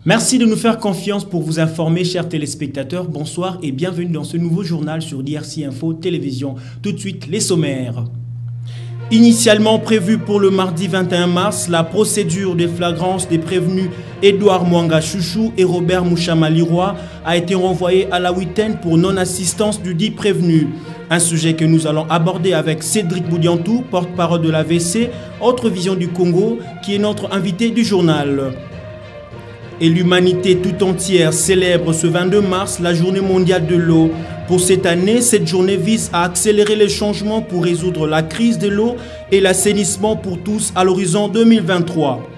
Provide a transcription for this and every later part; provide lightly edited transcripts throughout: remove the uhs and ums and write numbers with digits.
Merci de nous faire confiance pour vous informer, chers téléspectateurs. Bonsoir et bienvenue dans ce nouveau journal sur DRC Info Télévision. Tout de suite, les sommaires. Initialement prévue pour le mardi 21 mars, la procédure de flagrance des prévenus Edouard Mwanga Chouchou et Robert Mouchama-Liroy a été renvoyée à la huitaine pour non-assistance du dit prévenu. Un sujet que nous allons aborder avec Cédric Boudiantou, porte-parole de l'AVC, Autre Vision du Congo, qui est notre invité du journal. Et l'humanité tout entière célèbre ce 22 mars la journée mondiale de l'eau. Pour cette année, cette journée vise à accélérer les changements pour résoudre la crise de l'eau et l'assainissement pour tous à l'horizon 2023.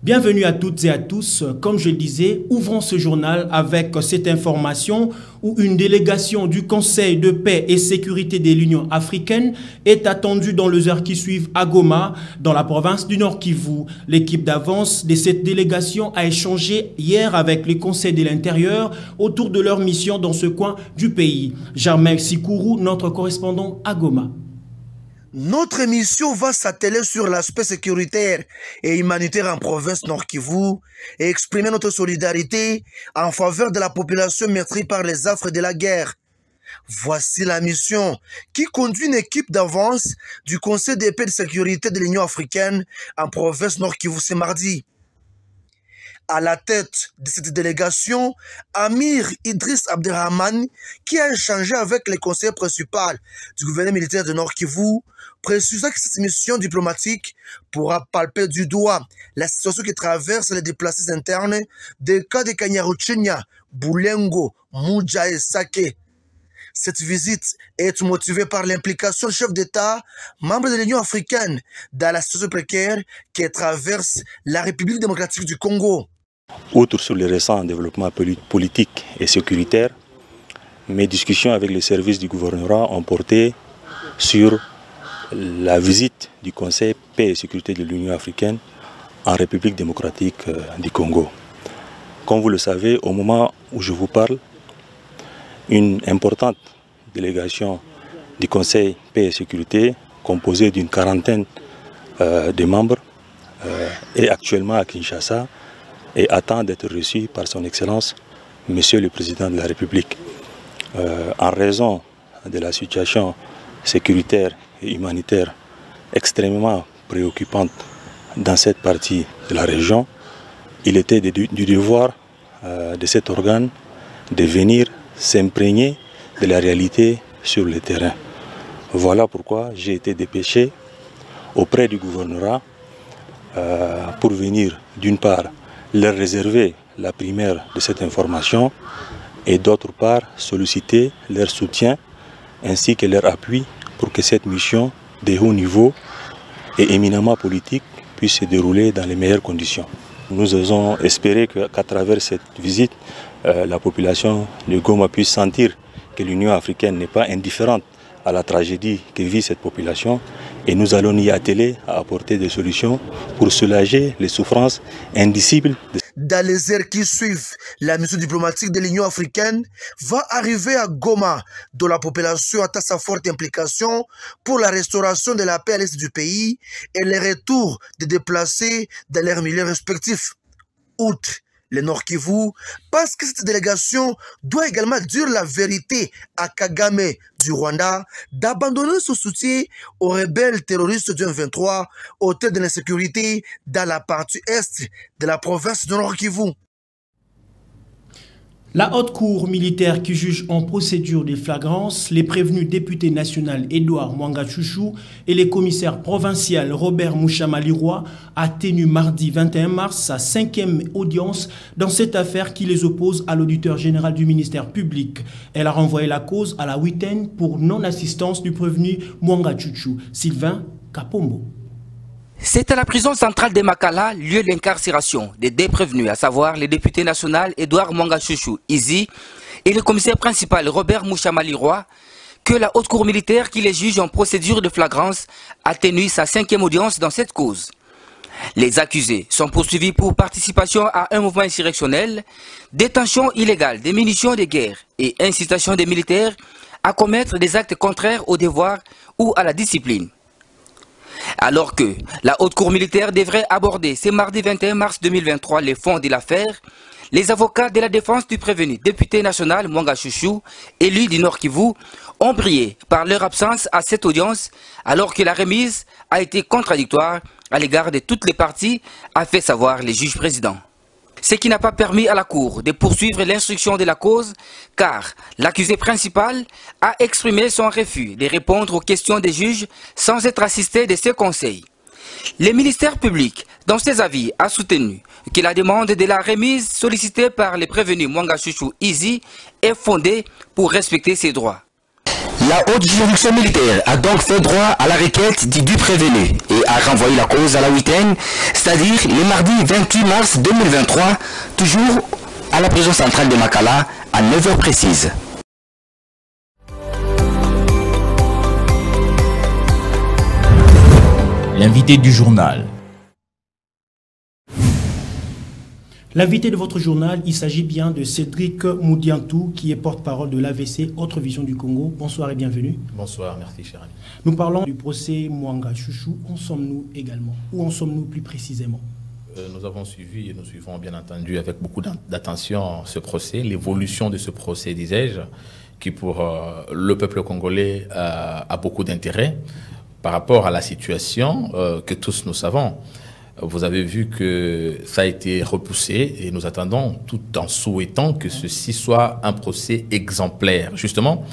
Bienvenue à toutes et à tous. Comme je le disais, ouvrons ce journal avec cette information où une délégation du Conseil de paix et sécurité de l'Union africaine est attendue dans les heures qui suivent à Goma, dans la province du Nord Kivu. L'équipe d'avance de cette délégation a échangé hier avec le Conseil de l'Intérieur autour de leur mission dans ce coin du pays. Germain Sikourou, notre correspondant à Goma. Notre émission va s'atteler sur l'aspect sécuritaire et humanitaire en province Nord Kivu et exprimer notre solidarité en faveur de la population meurtrie par les affres de la guerre. Voici la mission qui conduit une équipe d'avance du Conseil de paix et de sécurité de l'Union africaine en province Nord Kivu ce mardi. À la tête de cette délégation, Amir Idriss Abderrahman, qui a échangé avec les conseillers principaux du gouvernement militaire de Nord Kivu, précisa que cette mission diplomatique pourra palper du doigt la situation qui traverse les déplacés internes des cas de Kanyaruchinya, Boulengo, Mouja et Sake. Cette visite est motivée par l'implication du chef d'État, membre de l'Union africaine, dans la situation précaire qui traverse la République démocratique du Congo. Outre sur les récents développements politiques et sécuritaires, mes discussions avec les services du gouvernorat ont porté sur la visite du Conseil paix et sécurité de l'Union africaine en République démocratique du Congo. Comme vous le savez, au moment où je vous parle, une importante délégation du Conseil paix et sécurité, composée d'une quarantaine de membres, est actuellement à Kinshasa et attend d'être reçu par son Excellence, Monsieur le Président de la République. En raison de la situation sécuritaire et humanitaire extrêmement préoccupante dans cette partie de la région, il était du devoir de cet organe de venir s'imprégner de la réalité sur le terrain. Voilà pourquoi j'ai été dépêché auprès du gouvernorat pour venir d'une part leur réserver la primaire de cette information et d'autre part solliciter leur soutien ainsi que leur appui pour que cette mission de haut niveau et éminemment politique puisse se dérouler dans les meilleures conditions. Nous osons espérer qu'à travers cette visite, la population de Goma puisse sentir que l'Union africaine n'est pas indifférente à la tragédie que vit cette population et nous allons y atteler à apporter des solutions pour soulager les souffrances indicibles. Dans les heures qui suivent, la mission diplomatique de l'Union africaine va arriver à Goma, dont la population attend sa forte implication pour la restauration de la paix à l'est du pays et le retour des déplacés dans leurs milieux respectifs. Outre le Nord Kivu, parce que cette délégation doit également dire la vérité à Kagame du Rwanda d'abandonner son soutien aux rebelles terroristes du M23 au tête de l'insécurité dans la partie est de la province du Nord Kivu. La haute cour militaire qui juge en procédure de flagrance les prévenus députés national Edouard Mwanga Chouchou et les commissaires provincial Robert Mouchama-Liroy a tenu mardi 21 mars sa 5e audience dans cette affaire qui les oppose à l'auditeur général du ministère public. Elle a renvoyé la cause à la huitaine pour non-assistance du prévenu Mwanga Chouchou. Sylvain Kapombo. C'est à la prison centrale de Makala, lieu d'incarcération des deux prévenus, à savoir le député national Edouard Mwanga Chouchou, Izi, et le commissaire principal Robert Mouchama-Liroy, que la haute cour militaire qui les juge en procédure de flagrance a tenu sa 5e audience dans cette cause. Les accusés sont poursuivis pour participation à un mouvement insurrectionnel, détention illégale des munitions de guerre et incitation des militaires à commettre des actes contraires au devoir ou à la discipline. Alors que la Haute Cour militaire devrait aborder ce mardi 21 mars 2023 les fonds de l'affaire, les avocats de la défense du prévenu député national Mwanga Chouchou, élu du Nord Kivu, ont brillé par leur absence à cette audience alors que la remise a été contradictoire à l'égard de toutes les parties, a fait savoir le juge président. Ce qui n'a pas permis à la Cour de poursuivre l'instruction de la cause car l'accusé principal a exprimé son refus de répondre aux questions des juges sans être assisté de ses conseils. Le ministère public, dans ses avis, a soutenu que la demande de la remise sollicitée par le prévenu Mwanga Chouchou Izi est fondée pour respecter ses droits. La haute juridiction militaire a donc fait droit à la requête du prévenu et a renvoyé la cause à la week-end, c'est-à-dire le mardi 28 mars 2023, toujours à la prison centrale de Makala, à 9h précises. L'invité du journal. L'invité de votre journal, il s'agit bien de Cédric Moudiantou, qui est porte-parole de l'AVC, Autre Vision du Congo. Bonsoir et bienvenue. Bonsoir, merci cher ami. Nous parlons du procès Mwanga Chouchou. Où en sommes-nous également? Où en sommes-nous plus précisément? Nous avons suivi et nous suivons bien entendu avec beaucoup d'attention ce procès, l'évolution de ce procès, disais-je, qui pour le peuple congolais a beaucoup d'intérêt par rapport à la situation que tous nous savons. Vous avez vu que ça a été repoussé et nous attendons tout en souhaitant que ceci soit un procès exemplaire, justement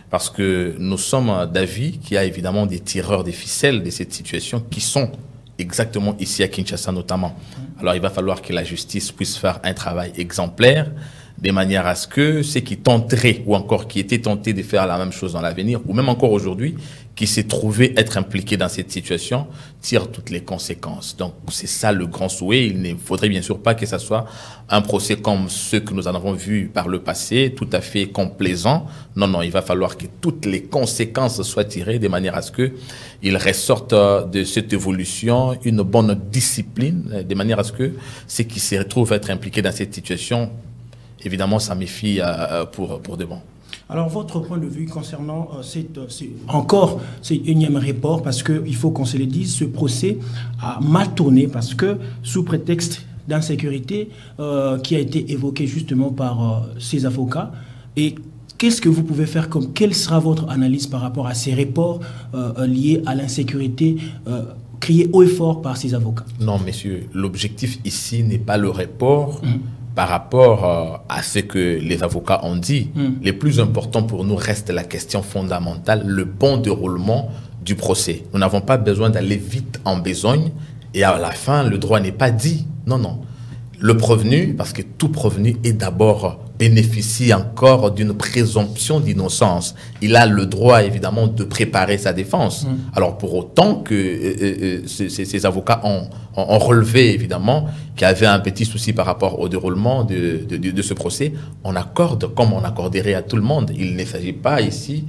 parce que nous sommes d'avis qu'il y a évidemment des tireurs des ficelles de cette situation qui sont exactement ici à Kinshasa notamment. Alors il va falloir que la justice puisse faire un travail exemplaire de manière à ce que ceux qui tenteraient ou encore qui étaient tentés de faire la même chose dans l'avenir ou même encore aujourd'hui, qui s'est trouvé être impliqué dans cette situation, tire toutes les conséquences. Donc c'est ça le grand souhait. Il ne faudrait bien sûr pas que ça soit un procès comme ceux que nous en avons vus par le passé, tout à fait complaisant. Non, non, il va falloir que toutes les conséquences soient tirées de manière à ce que il ressorte de cette évolution une bonne discipline, de manière à ce que ceux qui se retrouvent être impliqués dans cette situation, évidemment, ça méfie pour de bon. Alors, votre point de vue concernant ce énième report, parce qu'il faut qu'on se le dise, ce procès a mal tourné parce que, sous prétexte d'insécurité qui a été évoqué justement par ces avocats, et qu'est-ce que vous pouvez faire quelle sera votre analyse par rapport à ces reports liés à l'insécurité criés haut et fort par ces avocats? Non, messieurs, l'objectif ici n'est pas le report. Par rapport à ce que les avocats ont dit, le plus important pour nous reste la question fondamentale, le bon déroulement du procès. Nous n'avons pas besoin d'aller vite en besogne et à la fin, le droit n'est pas dit. Non, non. Le prévenu, parce que tout prévenu est d'abord bénéficie encore d'une présomption d'innocence. Il a le droit, évidemment, de préparer sa défense. Alors, pour autant que ces avocats ont relevé, évidemment, qu'il y avait un petit souci par rapport au déroulement de ce procès, on accorde comme on accorderait à tout le monde. Il ne s'agit pas ici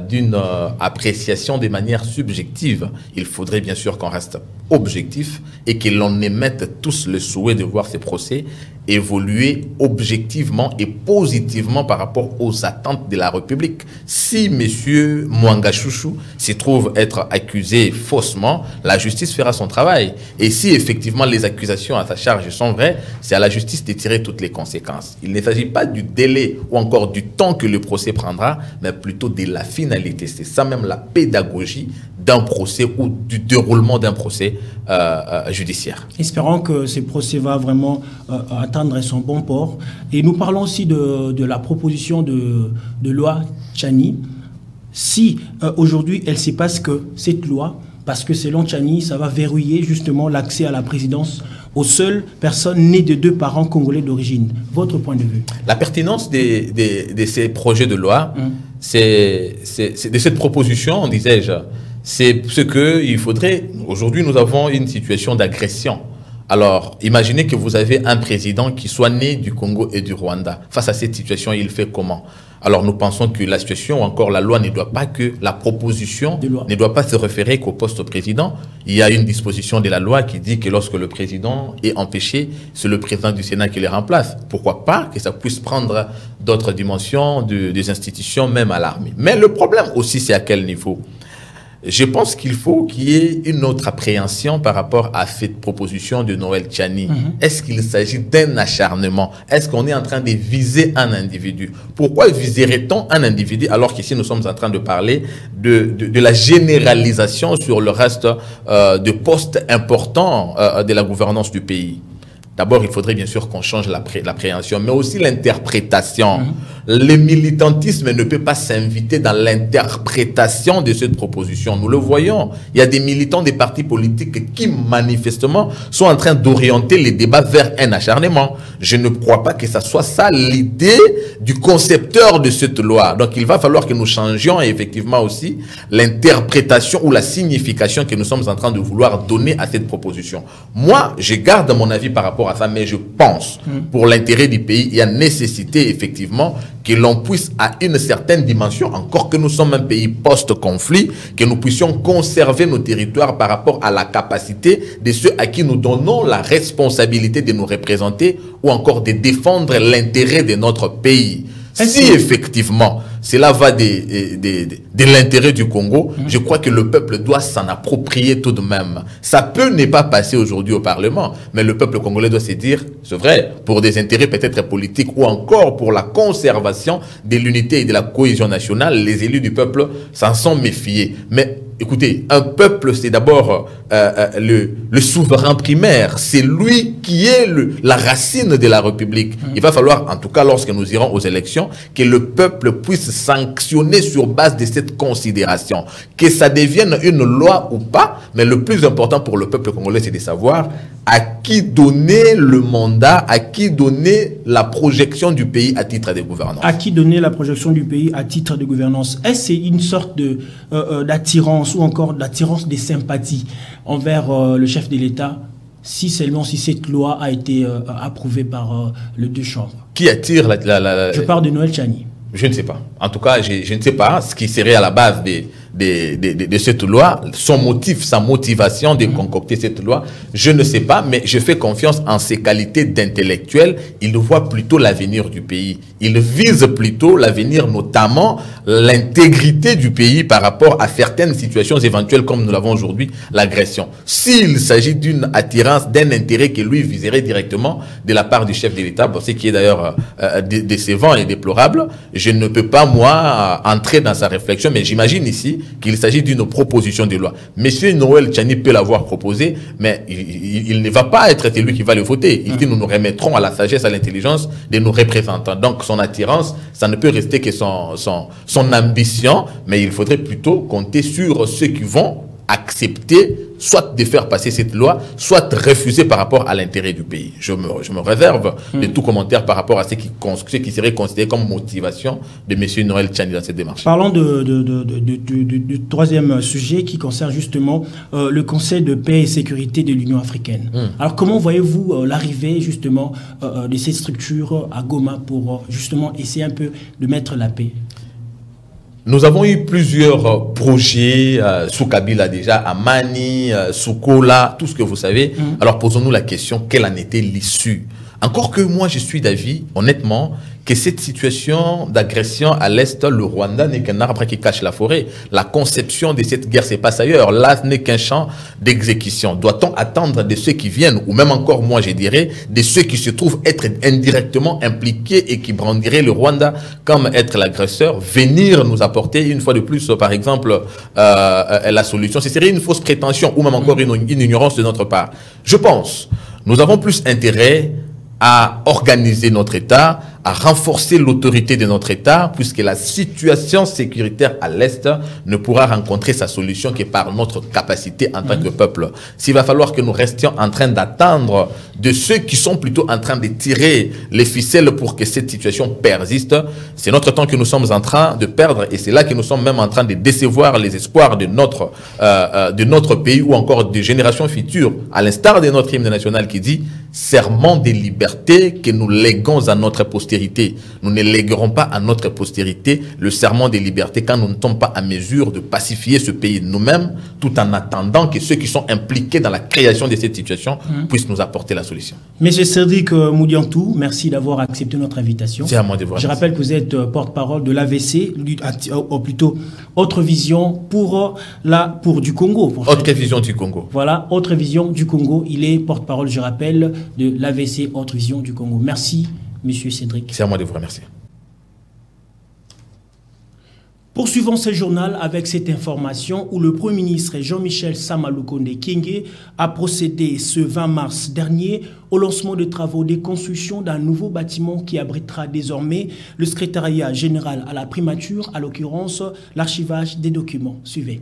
d'une appréciation de manière subjective. Il faudrait bien sûr qu'on reste objectif et que l'on émette tous le souhait de voir ces procès évoluer objectivement et positivement par rapport aux attentes de la République. Si M. Mwanga Chouchou se trouve être accusé faussement, la justice fera son travail. Et si effectivement les accusations à sa charge sont vraies, c'est à la justice de tirer toutes les conséquences. Il ne s'agit pas du délai ou encore du temps que le procès prendra, mais plutôt de la finalité. C'est ça même la pédagogie d'un procès ou du déroulement d'un procès judiciaire. Espérons que ce procès va vraiment atteindre son bon port. Et nous parlons aussi de la proposition de loi Tchani. Si aujourd'hui elle se passe que cette loi, parce que selon Tchani, ça va verrouiller justement l'accès à la présidence aux seules personnes nées de 2 parents congolais d'origine. Votre point de vue? La pertinence de ces projets de loi, c'est de cette proposition, disais-je, c'est ce qu'il faudrait... Aujourd'hui, nous avons une situation d'agression. Alors, imaginez que vous avez un président qui soit né du Congo et du Rwanda. Face à cette situation, il fait comment? Alors, nous pensons que la situation, ou encore la loi, ne doit pas que la proposition ne doit pas se référer qu'au poste président. Il y a une disposition de la loi qui dit que lorsque le président est empêché, c'est le président du Sénat qui le remplace. Pourquoi pas que ça puisse prendre d'autres dimensions des institutions, même à l'armée. Mais le problème aussi, c'est à quel niveau? Je pense qu'il faut qu'il y ait une autre appréhension par rapport à cette proposition de Noël Tchani. Est-ce qu'il s'agit d'un acharnement? Est-ce qu'on est en train de viser un individu? Pourquoi viserait-on un individu alors qu'ici nous sommes en train de parler de la généralisation sur le reste de postes importants de la gouvernance du pays? D'abord, il faudrait bien sûr qu'on change l'appréhension, mais aussi l'interprétation. Le militantisme ne peut pas s'inviter dans l'interprétation de cette proposition. Nous le voyons. Il y a des militants des partis politiques qui, manifestement, sont en train d'orienter les débats vers un acharnement. Je ne crois pas que ce soit ça l'idée du concepteur de cette loi. Donc, il va falloir que nous changions effectivement aussi l'interprétation ou la signification que nous sommes en train de vouloir donner à cette proposition. Moi, je garde mon avis par rapport à ça, mais je pense, pour l'intérêt du pays, il y a nécessité effectivement que l'on puisse, à une certaine dimension, encore que nous sommes un pays post-conflit, que nous puissions conserver nos territoires par rapport à la capacité de ceux à qui nous donnons la responsabilité de nous représenter ou encore de défendre l'intérêt de notre pays. Si effectivement cela va de l'intérêt du Congo, je crois que le peuple doit s'en approprier tout de même. Ça peut ne pas passer aujourd'hui au Parlement, mais le peuple congolais doit se dire, c'est vrai, pour des intérêts peut-être politiques ou encore pour la conservation de l'unité et de la cohésion nationale, les élus du peuple s'en sont méfiés. Mais écoutez, un peuple, c'est d'abord le souverain primaire. C'est lui qui est la racine de la République. Il va falloir, en tout cas lorsque nous irons aux élections, que le peuple puisse sanctionner sur base de cette considération. Que ça devienne une loi ou pas, mais le plus important pour le peuple congolais, c'est de savoir à qui donner le mandat, à qui donner la projection du pays à titre de gouvernance. À qui donner la projection du pays à titre de gouvernance. Est-ce que c'est une sorte d'attirance ou encore d'attirance des sympathies envers le chef de l'État, si seulement si cette loi a été approuvée par les deux chambres? Qui attire Je parle de Noël Tchani. Je ne sais pas. En tout cas, je ne sais pas ce qui serait à la base de cette loi, son motif, sa motivation de concocter cette loi. Je ne sais pas, mais je fais confiance en ses qualités d'intellectuel. Il voit plutôt l'avenir du pays. Il vise plutôt l'avenir, notamment l'intégrité du pays par rapport à certaines situations éventuelles comme nous l'avons aujourd'hui, l'agression. S'il s'agit d'une attirance, d'un intérêt que lui viserait directement de la part du chef de l'État, ce qui est d'ailleurs décevant et déplorable, je ne peux pas, moi, entrer dans sa réflexion, mais j'imagine ici qu'il s'agit d'une proposition de loi. Monsieur Noël Tchani peut l'avoir proposé, mais il ne va pas être celui qui va le voter. Il dit nous nous remettrons à la sagesse, à l'intelligence de nos représentants. Donc son attirance, ça ne peut rester que son ambition, mais il faudrait plutôt compter sur ceux qui vont accepter soit de faire passer cette loi, soit refuser par rapport à l'intérêt du pays. Je me réserve de tout commentaire par rapport à ce qui serait considéré comme motivation de M. Noël Tchani dans cette démarche. Parlons du troisième sujet qui concerne justement le Conseil de paix et sécurité de l'Union africaine. Alors comment voyez-vous l'arrivée justement de cette structure à Goma pour justement essayer un peu de mettre la paix? Nous avons eu plusieurs projets sous Kabila déjà, à Mani, sous Kola, tout ce que vous savez. Alors posons-nous la question, quelle en était l'issue? Encore que moi je suis d'avis, honnêtement, que cette situation d'agression à l'Est, le Rwanda n'est qu'un arbre qui cache la forêt. La conception de cette guerre se passe ailleurs. Là, ce n'est qu'un champ d'exécution. Doit-on attendre de ceux qui viennent, ou même encore, moi je dirais, de ceux qui se trouvent être indirectement impliqués et qui brandiraient le Rwanda comme être l'agresseur, venir nous apporter une fois de plus, par exemple, la solution? Ce serait une fausse prétention, ou même encore une ignorance de notre part. Je pense, nous avons plus intérêt à organiser notre État, à renforcer l'autorité de notre État, puisque la situation sécuritaire à l'Est ne pourra rencontrer sa solution que par notre capacité en tant que peuple. S'il va falloir que nous restions en train d'attendre de ceux qui sont plutôt en train de tirer les ficelles pour que cette situation persiste, c'est notre temps que nous sommes en train de perdre, et c'est là que nous sommes même en train de décevoir les espoirs de notre pays ou encore des générations futures, à l'instar de notre hymne national qui dit « Serment des libertés que nous léguons à notre postérité ». postérité. Nous ne léguerons pas à notre postérité le serment des libertés quand nous ne sommes pas à mesure de pacifier ce pays nous-mêmes, tout en attendant que ceux qui sont impliqués dans la création de cette situation puissent nous apporter la solution. Monsieur Cédric Moudiantou, merci d'avoir accepté notre invitation. C'est à moi de vous remercier. Je rappelle que vous êtes porte-parole de l'AVC, ou plutôt Autre Vision pour du Congo. Autre Vision du Congo. Voilà, Autre Vision du Congo. Il est porte-parole, je rappelle, de l'AVC Autre Vision du Congo. Merci, monsieur Cédric. C'est à moi de vous remercier. Poursuivons ce journal avec cette information où le Premier ministre Jean-Michel Sama Lukonde Kyenge a procédé ce 20 mars dernier au lancement de travaux de construction d'un nouveau bâtiment qui abritera désormais le secrétariat général à la primature, à l'occurrence l'archivage des documents. Suivez.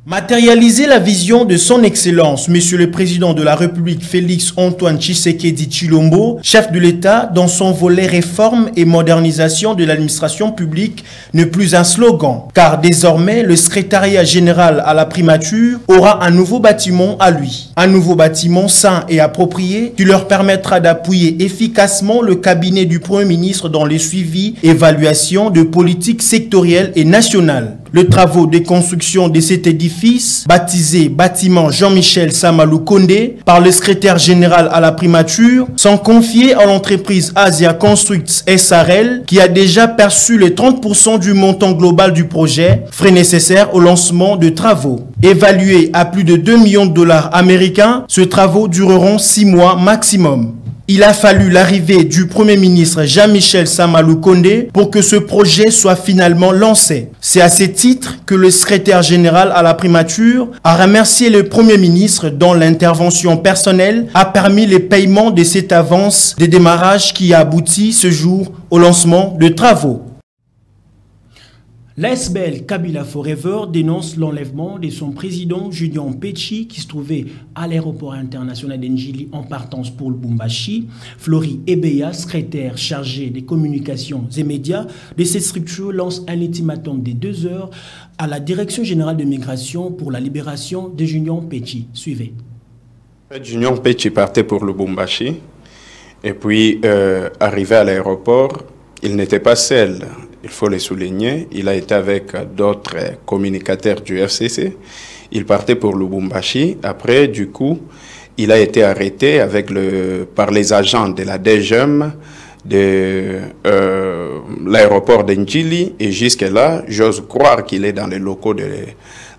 Matérialiser la vision de son Excellence, Monsieur le Président de la République Félix Antoine Tshisekedi Tshilombo, chef de l'État, dans son volet réforme et modernisation de l'administration publique, n'est plus un slogan, car désormais le secrétariat général à la primature aura un nouveau bâtiment à lui. Un nouveau bâtiment sain et approprié qui leur permettra d'appuyer efficacement le cabinet du Premier ministre dans les suivis et évaluations de politiques sectorielles et nationales. Les travaux de construction de cet édifice, baptisé bâtiment Jean-Michel Sama Lukonde par le secrétaire général à la primature, sont confiés à l'entreprise Asia Constructs SRL qui a déjà perçu les 30% du montant global du projet, frais nécessaires au lancement de travaux. Évalués à plus de 2 millions de dollars américains, ces travaux dureront 6 mois maximum. Il a fallu l'arrivée du Premier ministre Jean-Michel Sama Lukonde pour que ce projet soit finalement lancé. C'est à ce titre que le secrétaire général à la primature a remercié le Premier ministre dont l'intervention personnelle a permis le paiement de cette avance de démarrage qui a abouti ce jour au lancement de travaux. L'ASBL Kabila Forever dénonce l'enlèvement de son président Junior Mpetshi qui se trouvait à l'aéroport international d'Njili en partance pour le Lubumbashi. Florie Ebeya, secrétaire chargé des communications et médias de cette structure, lance un ultimatum de 2 heures à la Direction générale de migration pour la libération de Junior Mpetshi. Suivez. Junior Mpetshi partait pour le Lubumbashi et puis arrivé à l'aéroport, il n'était pas seul. Il faut le souligner, il a été avec d'autres communicateurs du FCC. Il partait pour Lubumbashi. Après, du coup, il a été arrêté par les agents de la DGM de l'aéroport d'Njili. Et jusque-là, j'ose croire qu'il est dans les locaux de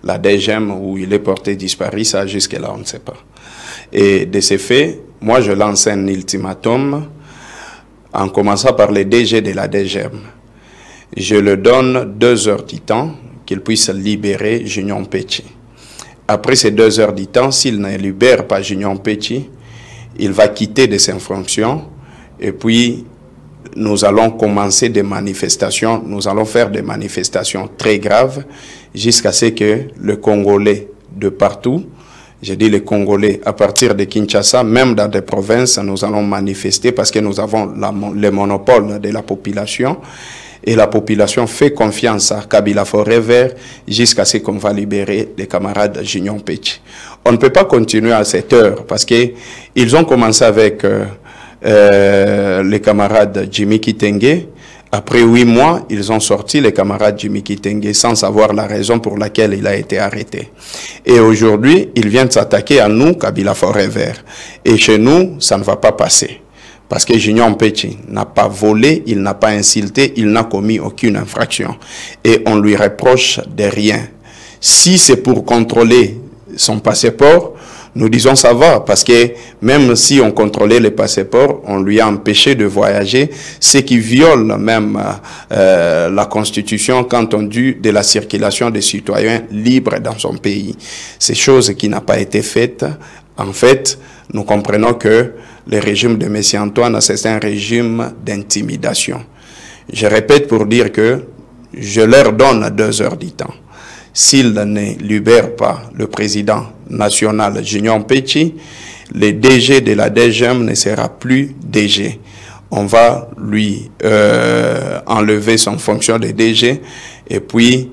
la DGM où il est porté disparu. Ça, jusque-là, on ne sait pas. Et de ces faits, moi, je lance un ultimatum en commençant par les DG de la DGM. Je le donne 2 heures du temps qu'il puisse libérer Junior Mpetshi. Après ces 2 heures du temps, s'il ne libère pas Junior Mpetshi, il va quitter de ses fonctions et puis nous allons commencer des manifestations. Nous allons faire des manifestations très graves jusqu'à ce que le Congolais de partout, j'ai dit les Congolais à partir de Kinshasa, même dans des provinces, nous allons manifester parce que nous avons le monopole de la population. Et la population fait confiance à Kabila Forever jusqu'à ce qu'on va libérer les camarades Junior Mpetshi. On ne peut pas continuer à cette heure parce qu'ils ont commencé avec les camarades Jimmy Kitenge. Après 8 mois, ils ont sorti les camarades Jimmy Kitenge sans savoir la raison pour laquelle il a été arrêté. Et aujourd'hui, ils viennent s'attaquer à nous, Kabila Forever. Et chez nous, ça ne va pas passer. Parce que Junior Mpetshi n'a pas volé, il n'a pas insulté, il n'a commis aucune infraction. Et on lui reproche de rien. Si c'est pour contrôler son passeport, nous disons ça va, parce que même si on contrôlait le passeport, on lui a empêché de voyager, ce qui viole même la Constitution quand on dit de la circulation des citoyens libres dans son pays. C'est chose qui n'a pas été faite. En fait, nous comprenons que le régime de M. Antoine, c'est un régime d'intimidation. Je répète pour dire que je leur donne 2 heures du temps. S'ils ne libèrent pas le président national Junior Mpetshi, le DG de la DGM ne sera plus DG. On va lui enlever son fonction de DG et puis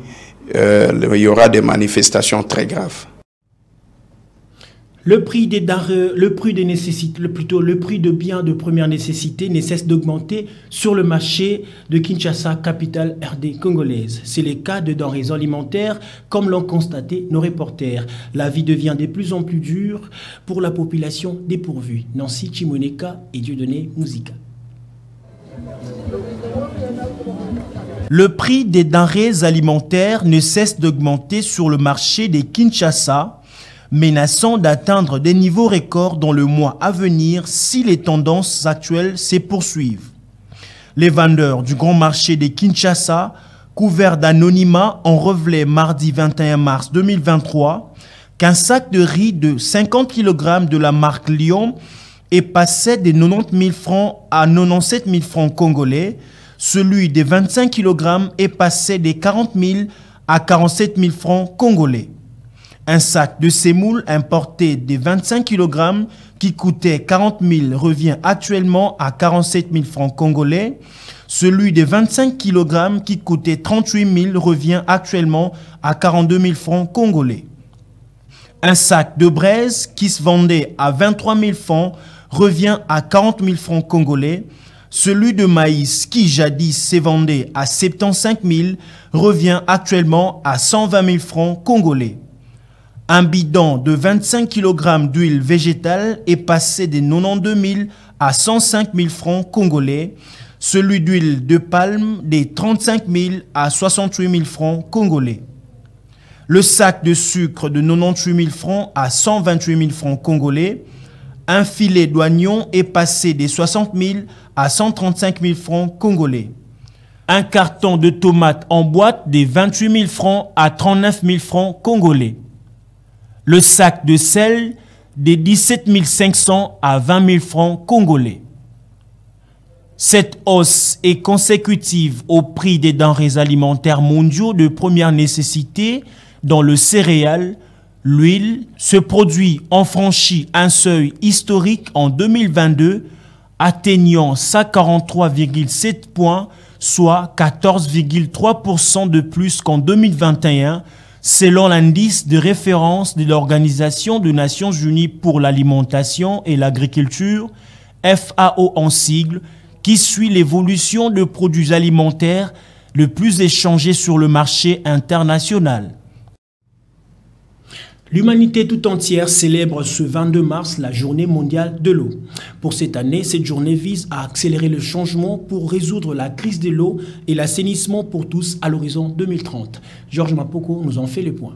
il y aura des manifestations très graves. Le prix des biens de première nécessité ne cesse d'augmenter sur le marché de Kinshasa, capitale RD congolaise. C'est le cas de denrées alimentaires, comme l'ont constaté nos reporters. La vie devient de plus en plus dure pour la population dépourvue. Nancy Chimoneka et Dieudonné Mouzika. Le prix des denrées alimentaires ne cesse d'augmenter sur le marché de Kinshasa, menaçant d'atteindre des niveaux records dans le mois à venir si les tendances actuelles se poursuivent. Les vendeurs du grand marché de Kinshasa, couverts d'anonymat, ont révélé mardi 21 mars 2023 qu'un sac de riz de 50 kg de la marque Lyon est passé de 90 000 francs à 97 000 francs congolais. Celui de 25 kg est passé de 40 000 à 47 000 francs congolais. Un sac de semoule importé de 25 kg qui coûtait 40 000 revient actuellement à 47 000 francs congolais. Celui de 25 kg qui coûtait 38 000 revient actuellement à 42 000 francs congolais. Un sac de braise qui se vendait à 23 000 francs revient à 40 000 francs congolais. Celui de maïs qui jadis se vendait à 75 000 revient actuellement à 120 000 francs congolais. Un bidon de 25 kg d'huile végétale est passé de 92 000 à 105 000 francs congolais. Celui d'huile de palme de 35 000 à 68 000 francs congolais. Le sac de sucre de 98 000 francs à 128 000 francs congolais. Un filet d'oignon est passé de 60 000 à 135 000 francs congolais. Un carton de tomates en boîte de 28 000 francs à 39 000 francs congolais. Le sac de sel de 17 500 à 20 000 francs congolais. Cette hausse est consécutive au prix des denrées alimentaires mondiaux de première nécessité dans le céréal. L'huile, ce produit ont franchi un seuil historique en 2022, atteignant 143,7 points, soit 14,3% de plus qu'en 2021, selon l'indice de référence de l'Organisation des Nations Unies pour l'alimentation et l'agriculture, FAO en sigle, qui suit l'évolution de produits alimentaires le plus échangés sur le marché international. L'humanité tout entière célèbre ce 22 mars la journée mondiale de l'eau. Pour cette année, cette journée vise à accélérer le changement pour résoudre la crise de l'eau et l'assainissement pour tous à l'horizon 2030. Georges Mapoko nous en fait le point.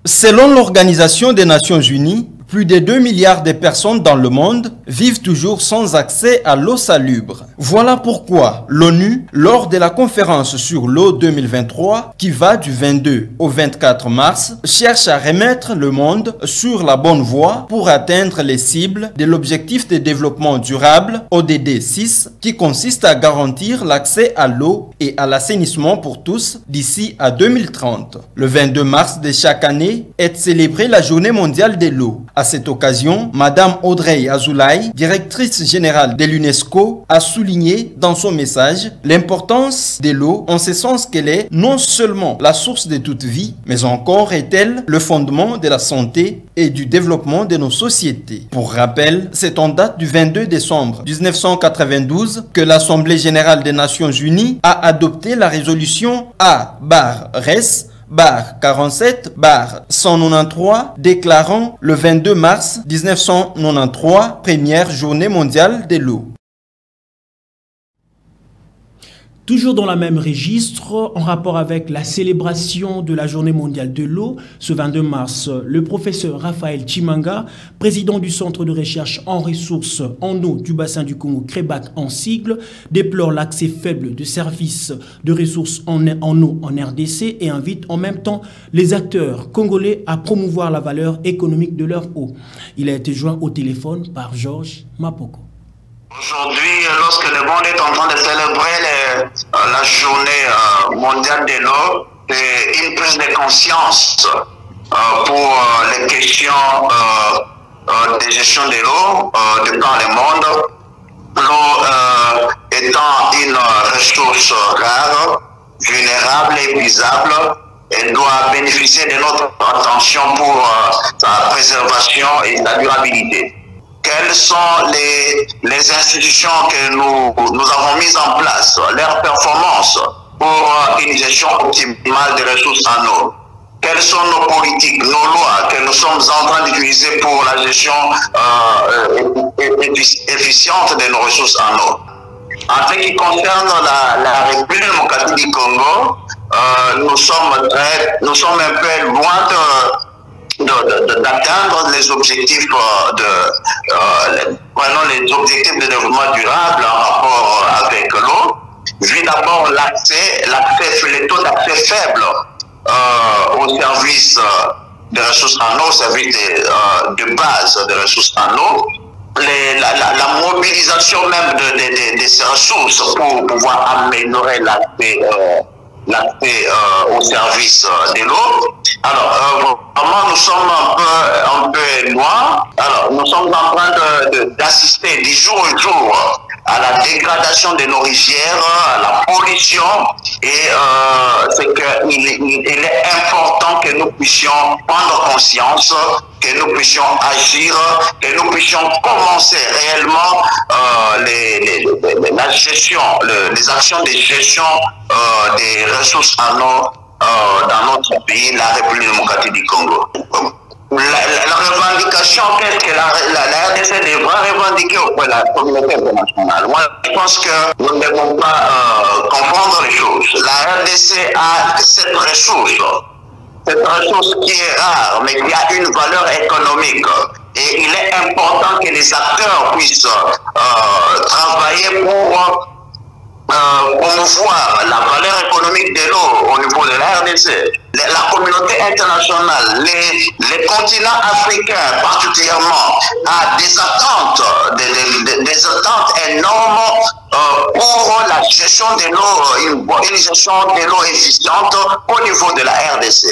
Selon l'Organisation des Nations Unies, plus de 2 milliards de personnes dans le monde vivent toujours sans accès à l'eau salubre. Voilà pourquoi l'ONU, lors de la conférence sur l'eau 2023, qui va du 22 au 24 mars, cherche à remettre le monde sur la bonne voie pour atteindre les cibles de l'objectif de développement durable, ODD 6, qui consiste à garantir l'accès à l'eau et à l'assainissement pour tous d'ici à 2030. Le 22 mars de chaque année est célébrée la Journée mondiale de l'eau. À cette occasion, Madame Audrey Azoulay, directrice générale de l'UNESCO, a souligné dans son message l'importance de l'eau en ce sens qu'elle est non seulement la source de toute vie, mais encore est-elle le fondement de la santé et du développement de nos sociétés. Pour rappel, c'est en date du 22 décembre 1992 que l'Assemblée générale des Nations Unies a adopté la résolution A/RES 47/193 déclarant le 22 mars 1993 première journée mondiale de l'eau. Toujours dans la même registre, en rapport avec la célébration de la Journée mondiale de l'eau, ce 22 mars, le professeur Raphaël Chimanga, président du Centre de recherche en ressources en eau du bassin du Congo, CREBAC en sigle, déplore l'accès faible de services de ressources en eau en RDC et invite en même temps les acteurs congolais à promouvoir la valeur économique de leur eau. Il a été joint au téléphone par Georges Mapoko. Aujourd'hui, lorsque le monde est en train de célébrer la journée mondiale de l'eau, c'est une prise de conscience pour les questions de gestion de l'eau dans le monde. L'eau étant une ressource rare, vulnérable et épuisable, et doit bénéficier de notre attention pour sa préservation et sa durabilité. Quelles sont les institutions que nous avons mises en place, leurs performances pour une gestion optimale des ressources en eau? Quelles sont nos politiques, nos lois que nous sommes en train d'utiliser pour la gestion efficiente de nos ressources en eau? En ce qui concerne la République démocratique du Congo, nous sommes un peu loin d'atteindre les objectifs les objectifs de développement durable en rapport avec l'eau. Vu d'abord le taux d'accès faible au service de ressources en eau, service de base de ressources en eau. La mobilisation même de ces ressources pour pouvoir améliorer l'accès au service de l'eau. Alors, vraiment, nous sommes un peu loin. Alors, nous sommes en train d'assister du jour au jour à la dégradation de nos rivières, à la pollution, et c'est qu'il est important que nous puissions prendre conscience, que nous puissions agir, que nous puissions commencer réellement la gestion, les actions de gestion des ressources en eau dans notre pays, la République démocratique du Congo. La revendication, qu'est-ce que la RDC devra revendiquer auprès de la communauté internationale? Moi, je pense que nous ne devons pas confondre les choses. La RDC a cette ressource qui est rare, mais qui a une valeur économique. Et il est important que les acteurs puissent travailler pour promouvoir la valeur économique de l'eau au niveau de la RDC. La communauté internationale, les continents africains particulièrement, a des attentes énormes pour la gestion de l'eau, une gestion de l'eau efficiente au niveau de la RDC.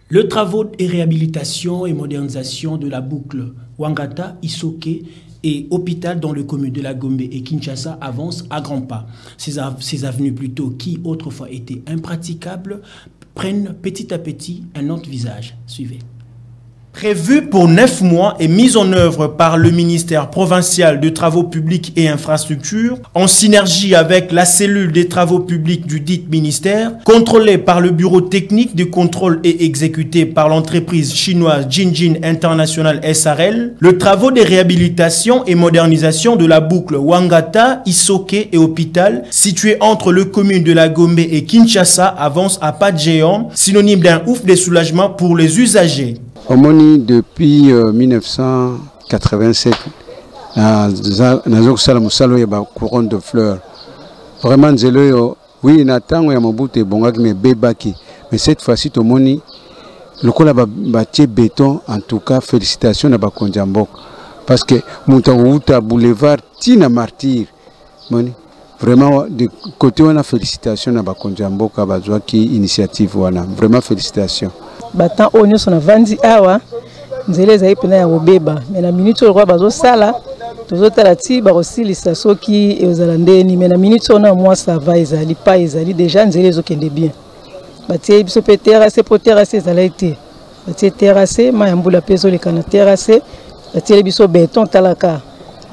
Le travaux et réhabilitation et modernisation de la boucle Ouangata-Isoké et hôpital dans le commune de la Gombe et Kinshasa avancent à grands pas. Ces avenues plutôt qui autrefois étaient impraticables prennent petit à petit un autre visage. Suivez. Prévu pour 9 mois et mise en œuvre par le ministère provincial de Travaux publics et infrastructures, en synergie avec la cellule des travaux publics du dit ministère, contrôlée par le bureau technique de contrôle et exécuté par l'entreprise chinoise Jinjin International SRL, le travaux de réhabilitation et modernisation de la boucle Ouangata, Isoké et hôpital, situé entre le commune de la Gombe et Kinshasa, avance à pas de géant, synonyme d'un ouf de soulagement pour les usagers. Omoni depuis 1987, nazo kusala musalo ya ba couronne de fleurs. Vraiment nzelo yo, oui na tango ya mobutu bongaki me bebaki, mais cette fois-ci tomoni lokola ba tie béton. En tout cas félicitations na ba konjambok parce que muta boulevard tina martyr moni. Vraiment de côté on a félicitations na ba konjambok abazwa ki initiative wana. Vraiment félicitations. Batan onyo sona vandi awa nzele za ipena ya obeba mais na minute roi bazo sala tozotala ti ba osilisa soki ezala ndeni mais na minute ona moi ça va ezali pas ezali déjà nzele ezokende bien batie biso pe terrasse po terrasse ezala été batie terrasse mayambula peso le kana terrasse batie biso béton talaka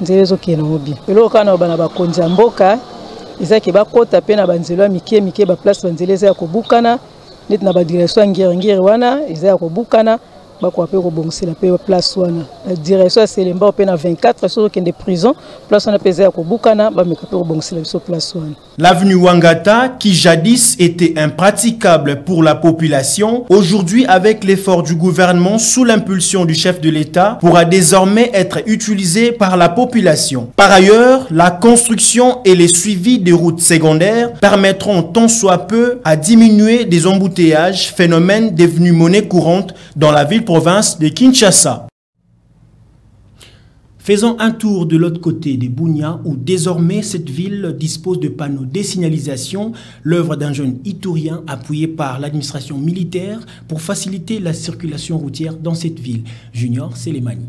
nzele ezokende bien elo kana bana ba konza mboka ezaki ba kota pe na banzelo mike ba place banzele za kobukana net na ba direction ngere wana ezaya ko bukana ba ko apé ko bongisa pe place wana la direction Selemba pe na 24 sur kende prison place wana pe ezaya ko bukana ba meka pe ko bongisa so place wana. L'avenue Ouangata, qui jadis était impraticable pour la population, aujourd'hui avec l'effort du gouvernement sous l'impulsion du chef de l'État, pourra désormais être utilisée par la population. Par ailleurs, la construction et les suivis des routes secondaires permettront tant soit peu à diminuer des embouteillages, phénomène devenu monnaie courante dans la ville-province de Kinshasa. Faisons un tour de l'autre côté des Bunia, où désormais cette ville dispose de panneaux de signalisation, l'œuvre d'un jeune Itourien appuyé par l'administration militaire pour faciliter la circulation routière dans cette ville. Junior Selemani.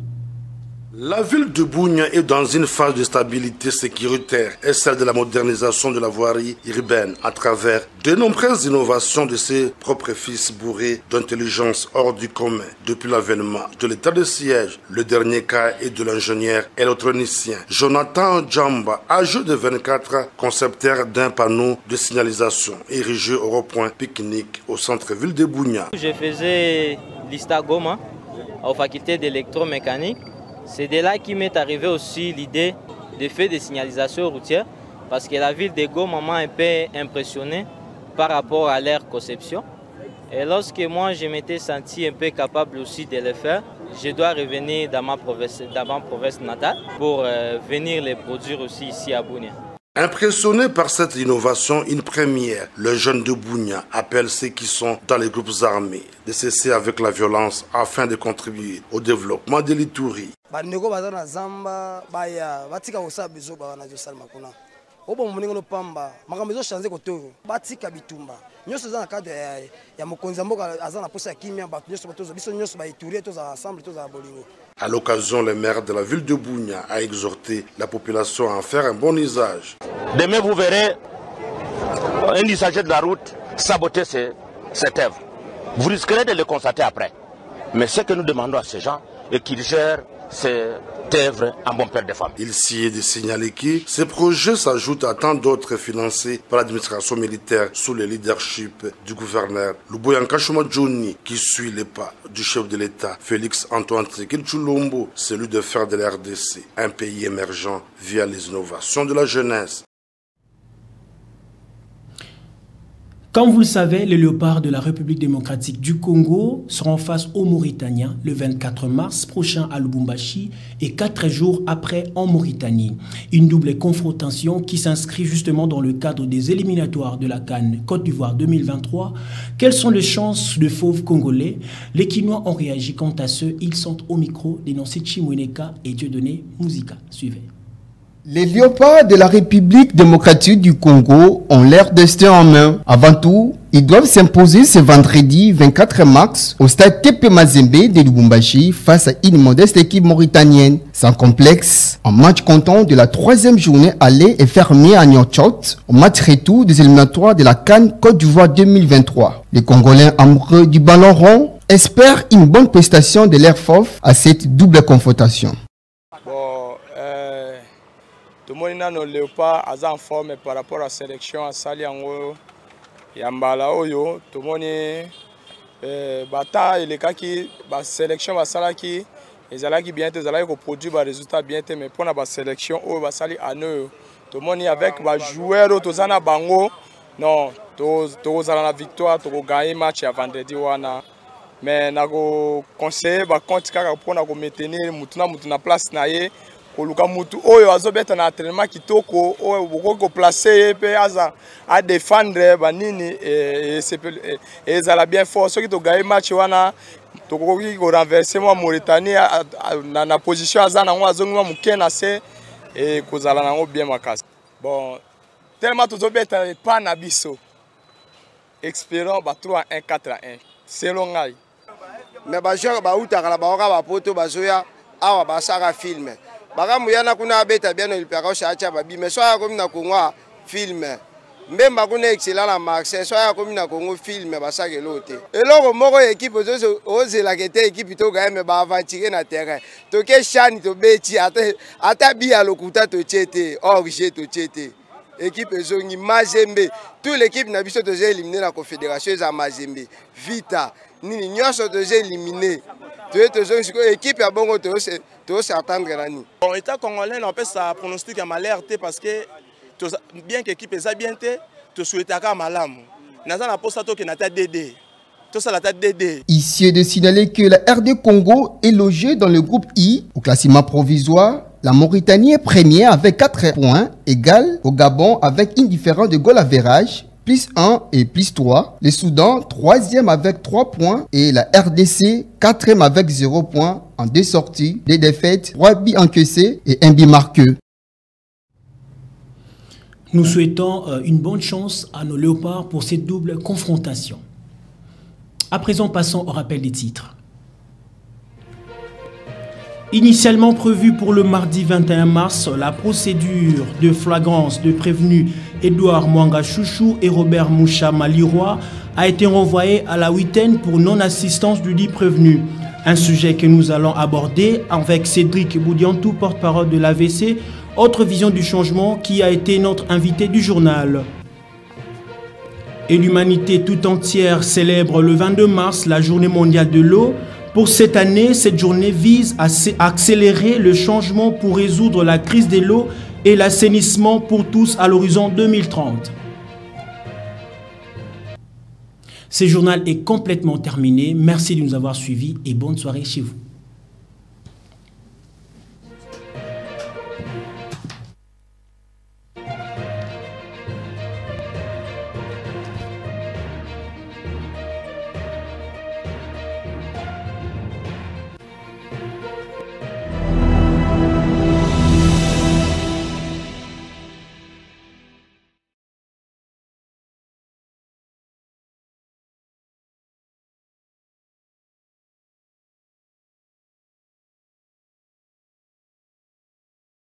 La ville de Bunia est dans une phase de stabilité sécuritaire et celle de la modernisation de la voirie urbaine à travers de nombreuses innovations de ses propres fils bourrés d'intelligence hors du commun. Depuis l'avènement de l'état de siège, le dernier cas est de l'ingénieur électronicien Jonathan Djamba, âgé de 24, concepteur d'un panneau de signalisation érigé au rond-point pique-nique au centre-ville de Bunia. Je faisais l'ISTA Goma aux facultés d'électromécanique. C'est de là qu'il m'est arrivé aussi l'idée de faire des signalisations routières parce que la ville de Goma m'a un peu impressionné par rapport à leur conception. Et lorsque moi je m'étais senti un peu capable aussi de le faire, je dois revenir dans ma province natale pour venir les produire aussi ici à Bunia. Impressionné par cette innovation, une première, le jeune de Bunia appelle ceux qui sont dans les groupes armés de cesser avec la violence afin de contribuer au développement de l'Ituri. À l'occasion, le maire de la ville de Bunia a exhorté la population à en faire un bon usage. Demain, vous verrez un usager de la route saboter cette œuvre. Vous risquerez de le constater après. Mais ce que nous demandons à ces gens est qu'ils gèrent cette œuvre en bon père de famille. Il s'y est de signaler que ces projets s'ajoutent à tant d'autres financés par l'administration militaire sous le leadership du gouverneur Luboyanka Chuma Johnny, qui suit les pas du chef de l'État Félix Antoine Tshisekedi Tshilombo, celui de faire de la RDC un pays émergent via les innovations de la jeunesse. Comme vous le savez, les léopards de la République démocratique du Congo seront face aux Mauritaniens le 24 mars prochain à Lubumbashi et 4 jours après en Mauritanie. Une double confrontation qui s'inscrit justement dans le cadre des éliminatoires de la CAN Côte d'Ivoire 2023. Quelles sont les chances de fauves congolais? Les Quinois ont réagi quant à ceux. Ils sont au micro d'énoncer Chimweneka et Dieudonné Mouzika. Suivez. Les léopards de la République démocratique du Congo ont leur destin en main. Avant tout, ils doivent s'imposer ce vendredi 24 mars au stade TP Mazembe de Lubumbashi face à une modeste équipe mauritanienne. Sans complexe, un match comptant de la 3e journée aller est fermé à Nouakchott au match retour des éliminatoires de la CAN Côte d'Ivoire 2023. Les Congolais amoureux du ballon rond espèrent une bonne prestation de l'air FOF à cette double confrontation. Tout le monde a léopard en forme par rapport à la sélection à Saliango et à Mbalaoyo. Tout le monde bata et les cas qui la sélection va salaki ils allaient qui bien ils allaient produire des résultats bien mais pour la sélection au va sali à nous tout le monde avec les joueurs tous en bango non tous à la victoire tous gagner match à vendredi wana mais nago conseiller ba compte kaka pour na ko maintenir mutuna place naie koluka mutu oyo azobeta na entraînement kitoko oyo boko placer pe aza a défendre banini et ezala bien fort ceux qui to gagner match wana to ko renverser moi Mauritanie na position aza na ngo azongi mukena se et kozala nango bien makasi bon tellement tozobeta pas na biso espérons ba 3-1 4-1 selon ngai mais ba joueur ba utaka la ba ba poto bazoya awa ba saka film bagamu yana kuna beta bien il pera chacha babi mais soya comme na Congo film mbemba kuna excellent la Marseille soya comme na Congo film basaka lote eloko moko équipe ozela kete équipe to ga me ba aventurer na terrain to ke chani to beti ata bi ya lokuta to chete orge to chete équipe ezongi Mazembe toute l'équipe na biso to éliminé la confédération za Mazembe Vita nini nyonso to éliminé équipe à Bongo to s'attendre nani. Bon état congolais on peut ça pronostic à malerte parce que bien que équipe est bien te souhaiter à malamu. Naza na posta to que na ta DD. Tout ça la ta DD. Ici est de signaler que la RD Congo est logée dans le groupe I au classement provisoire. La Mauritanie est première avec 4 points égale au Gabon avec une différence de goal average plus 1 et plus 3. Le Soudan, 3e avec 3 points. Et la RDC, 4e avec 0 points en 2 sorties, 2 défaites, 3 buts encaissés et 1 but marqué. Nous souhaitons une bonne chance à nos léopards pour cette double confrontation. À présent, passons au rappel des titres. Initialement prévue pour le mardi 21 mars, la procédure de flagrance de prévenus Edouard Mwanga Chouchou et Robert Moucha Maliroy a été renvoyée à la 8e pour non-assistance du dit prévenu. Un sujet que nous allons aborder avec Cédric Boudiantou, porte-parole de l'AVC, autre vision du changement, qui a été notre invité du journal. Et l'humanité tout entière célèbre le 22 mars la journée mondiale de l'eau. Pour cette année, cette journée vise à accélérer le changement pour résoudre la crise de l'eau et l'assainissement pour tous à l'horizon 2030. Ce journal est complètement terminé. Merci de nous avoir suivis et bonne soirée chez vous.